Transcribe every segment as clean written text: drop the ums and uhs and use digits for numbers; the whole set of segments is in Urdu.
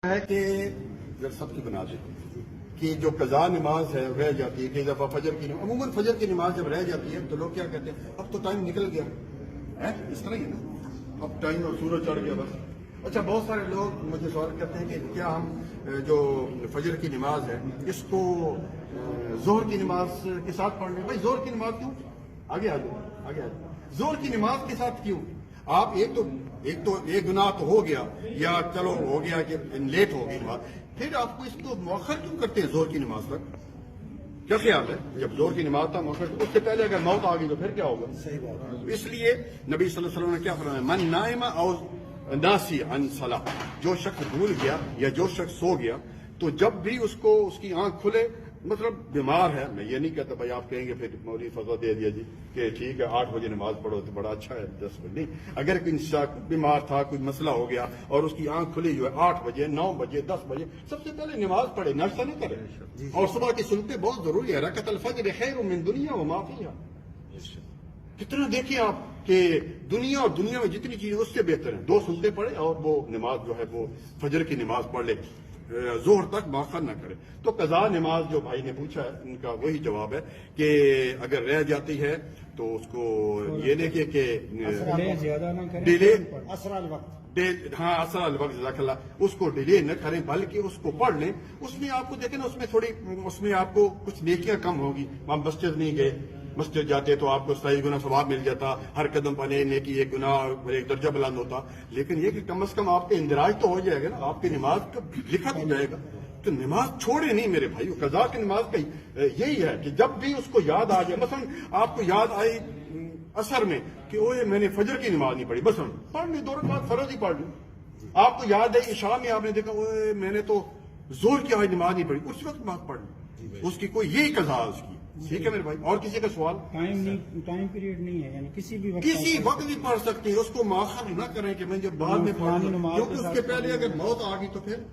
ہے کہ سب کی بنا دے کہ جو قضا نماز ہے رہ جاتی ہے، کئی دفعہ فجر کی عموماً فجر کی نماز جب رہ جاتی ہے تو لوگ کیا کہتے ہیں اب تو ٹائم نکل گیا ہے، اس طرح ہی ہے نا، اب ٹائم اور سورج چڑھ گیا بس۔ اچھا، بہت سارے لوگ مجھے سوال کرتے ہیں کہ کیا ہم جو فجر کی نماز ہے اس کو ظہر کی نماز کے ساتھ پڑھ لیں؟ بھائی ظہر کی نماز کیوں؟ آگے آ جاؤ ظہر کی نماز کے ساتھ کیوں؟ آپ ایک گناہ تو ہو گیا، یا چلو ہو گیا کہ لیٹ ہو گئی نماز، پھر آپ کو اس کو مؤخر کیوں کرتے ہیں ظہر کی نماز تک؟ کیا خیال ہے؟ جب ظہر کی نماز تھا مؤخر، اس سے پہلے اگر موت آ گئی تو پھر کیا ہوگا؟ صحیح بات۔ اس لیے نبی صلی اللہ علیہ وسلم نے کیا فرمایا، من نائم او ناسی عن صلاۃ، جو شخص بھول گیا یا جو شخص سو گیا تو جب بھی اس کو اس کی آنکھ کھلے، مطلب بیمار ہے، میں یہ نہیں کہتا بھائی آپ کہیں گے پھر مولوی فضا دے دیا جی کہ ٹھیک ہے 8 بجے نماز پڑھو تو بڑا اچھا ہے، 10 بجے نہیں، اگر کوئی انسان بیمار تھا، کوئی مسئلہ ہو گیا اور اس کی آنکھ کھلی جو ہے 8 بجے 9 بجے 10 بجے، سب سے پہلے نماز پڑھے، ناشتہ نہ کرے، اور صبح کی سنتیں بہت ضروری ہے، رکعت الفجر خیر من دنیا وما فیہا۔ کتنا دیکھیں آپ کہ دنیا اور دنیا میں جتنی چیزیں اس سے بہتر ہیں، 2 سنتیں پڑھے اور وہ نماز جو ہے وہ فجر کی نماز پڑھ لے، ظہر تک مؤخر نہ کرے۔ تو قضا نماز جو بھائی نے پوچھا ہے ان کا وہی جواب ہے کہ اگر رہ جاتی ہے تو اس کو یہ دیکھیے کہ ڈیلے ہاں اثر الوقت جزاک اللہ، اس کو ڈیلے نہ کریں بلکہ اس کو پڑھ لیں۔ اس میں آپ کو دیکھیں نا، اس میں آپ کو کچھ نیکیاں کم ہوگی۔ ہم مسجد نہیں گئے، مسجد جاتے تو آپ کو 27 گنا ثواب مل جاتا، ہر قدم پر نیکی 1 گناہ 1 درجہ بلند ہوتا، لیکن یہ کہ کم از کم آپ کے اندراج تو ہو جائے گا نا، آپ کی نماز کا لکھا تو جائے گا۔ تو نماز چھوڑے نہیں میرے بھائی، قضا کی نماز کا یہی ہے کہ جب بھی اس کو یاد آ جائے، مثلا آپ کو یاد آئی عصر میں کہ اوے میں نے فجر کی نماز نہیں پڑھی، بس پڑھ لی 2 رکعت فرض ہی پڑھ لی۔ آپ کو یاد ہے عشاء میں آپ نے دیکھا اوے میں نے تو ظہر کی آج نماز نہیں پڑھی، اس وقت نماز پڑھ لی، اس کی کوئی یہی قضا ہے اس کی۔ ٹھیک ہے میرے بھائی، اور کسی کا سوال؟ ٹائم پیریڈ نہیں ہے، یعنی کسی وقت بھی پڑھ سکتے ہیں، اس کو مؤخر نہ کریں کہ میں جب بعد میں پڑھ لوں، کیونکہ اس کے پہلے اگر موت آ گئی تو پھر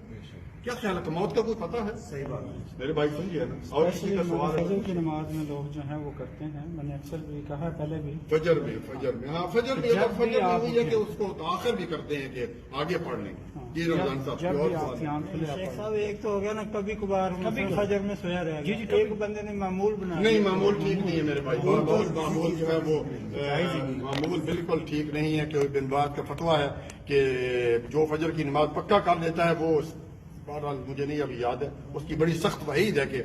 کیا خیال ہے؟ موت کا کوئی پتہ ہے؟ صحیح بات ہے میرے بھائی، سمجھیے نا۔ اور کسی کا سوال؟ فجر کی نماز میں لوگ جو ہیں وہ کرتے ہیں، میں نے اکثر بھی کہا پہلے بھی، فجر میں ہاں فجر میں ہوئی ہے کہ اس کو تاخیر بھی کرتے ہیں کہ آگے پڑھ لیں۔ جی رمضان صاحب، شیخ صاحب ایک تو ہو گیا نا، کبھی کبھار فجر میں سویا رہے گا، ایک بندے نے معمول بنا نہیں، معمول ٹھیک نہیں ہے میرے بھائی، بہت معمول جو ہے وہ معمول بالکل ٹھیک نہیں ہے، کہ بن باز کا فتویٰ ہے کہ جو فجر کی نماز پکا کر لیتا ہے وہ، بہرحال مجھے نہیں ابھی یاد ہے، اس کی بڑی سخت وعید ہے کہ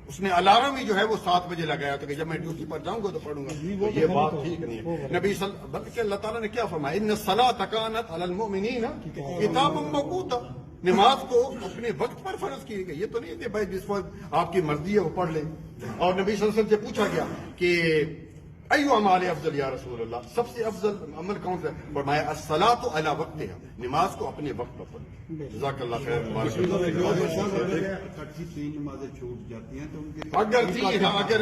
اس نے الارم ہی جو ہے وہ 7 بجے لگایا تھا کہ جب میں ڈیوٹی پر جاؤں گا تو پڑھوں گا، تو یہ بات ٹھیک نہیں ہے۔ نبی بلکہ اللہ تعالیٰ نے کیا فرمایا، ان الصلاۃ کانت علی المؤمنین کتابا موقوتا، نماز کو اپنے وقت پر فرض کی گئی، یہ تو نہیں کہ بھائی جس وقت آپ کی مرضی ہے وہ پڑھ لیں۔ اور نبی صلی اللہ علیہ وسلم سے پوچھا گیا کہ ایو اعمال افضل یا رسول اللہ، سب سے افضل عمل کون سا ہے؟ فرمایا الصلاۃ علی وقتہا، نماز کو اپنے وقت پر پڑھیں۔ جزاک اللہ خیر، مبارک اکٹھی 3 نمازیں چھوٹ جاتی ہیں تو ان کے اگر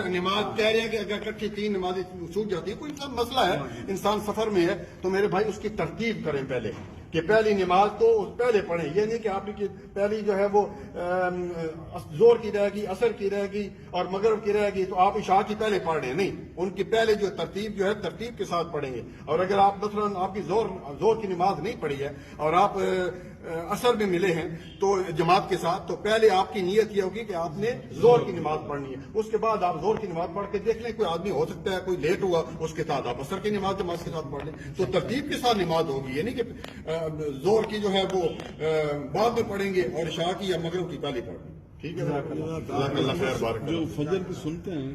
نماز کہہ رہے ہیں کہ اگر اکٹھی 3 نمازیں چھوٹ جاتی ہیں، کوئی مسئلہ ہے، انسان سفر میں ہے تو میرے بھائی اس کی ترتیب کریں پہلے کہ پہلی نماز تو پہلے پڑھیں، یہ نہیں کہ آپ کی پہلی جو ہے وہ ظہر کی رہے گی، عصر کی رہے گی اور مغرب کی رہے گی تو آپ عشاء کی پہلے پڑھ رہے ہیں، نہیں، ان کی پہلے جو ترتیب جو ہے ترتیب کے ساتھ پڑھیں گے۔ اور اگر آپ مثلا آپ کی ظہر کی نماز نہیں پڑھی ہے اور آپ عصر میں ملے ہیں تو جماعت کے ساتھ، تو پہلے آپ کی نیت یہ ہوگی کہ آپ نے ظہر کی نماز پڑھنی ہے، اس کے بعد آپ ظہر کی نماز پڑھ کے دیکھ لیں، کوئی آدمی ہو سکتا ہے کوئی لیٹ ہوا، اس کے ساتھ آپ عصر کی نماز جماعت کے ساتھ پڑھ لیں، تو ترتیب کے ساتھ نماز ہوگی، یعنی کہ ظہر کی جو ہے وہ بعد میں پڑھیں گے اور عشاء کی یا مغرب کی پہلے پڑھیں گے۔ ٹھیک ہے، اللہ خیر بارک۔ جو فجر کی سنتے ہیں،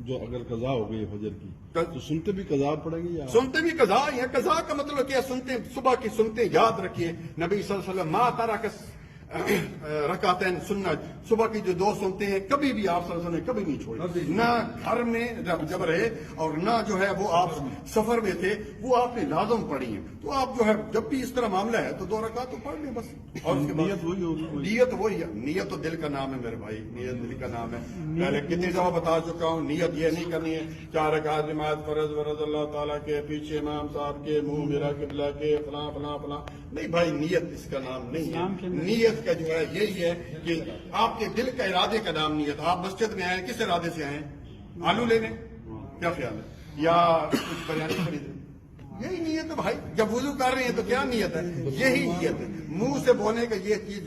جو اگر قضا ہو گئی فجر کی تو سنتے بھی قضا پڑیں گے یا سنتے بھی قضا ہی ہے؟ قضا کا مطلب کیا؟ سنتے صبح کی سنتے یاد رکھیے، نبی صلی اللہ علیہ وسلم ما ترک رکعتین سنت، صبح کی جو 2 سنتے ہیں کبھی بھی آپ صلی اللہ علیہ وسلم نے کبھی نہیں چھوڑی، نہ گھر میں جب رہے اور نہ جو ہے وہ آپ سفر میں تھے، وہ آپ نے لازم پڑھی ہیں۔ تو آپ جو ہے جب بھی اس طرح معاملہ ہے تو 2 رکعت تو پڑھ لیں بس، اور اس کے بعد نیت وہی ہوگی؟ نیت وہی ہے، نیت تو دل کا نام ہے میرے بھائی، نیت دل کا نام ہے۔ پہلے کتنی دفعہ بتا چکا ہوں، نیت یہ نہیں کرنی ہے 4 رکعت نماز فرض اللہ تعالیٰ کے پیچھے امام صاحب کے منہ میرا قبلہ کے فلاں فلاں فلاں، نہیں بھائی، نیت اس کا نام نہیں ہے۔ نیت کا جو ہے یہی ہے کہ آپ کے دل کا ارادے کا نام نیت۔ آپ مسجد میں آئے کس ارادے سے آئے؟ آلو لینے، کیا خیال ہے؟ یا کچھ بریانی خریدیں، یہی نیت ہے بھائی۔ جب وضو کر رہے ہیں تو کیا نیت ہے؟ یہی نیت ہے۔ منہ سے بولنے کا یہ چیز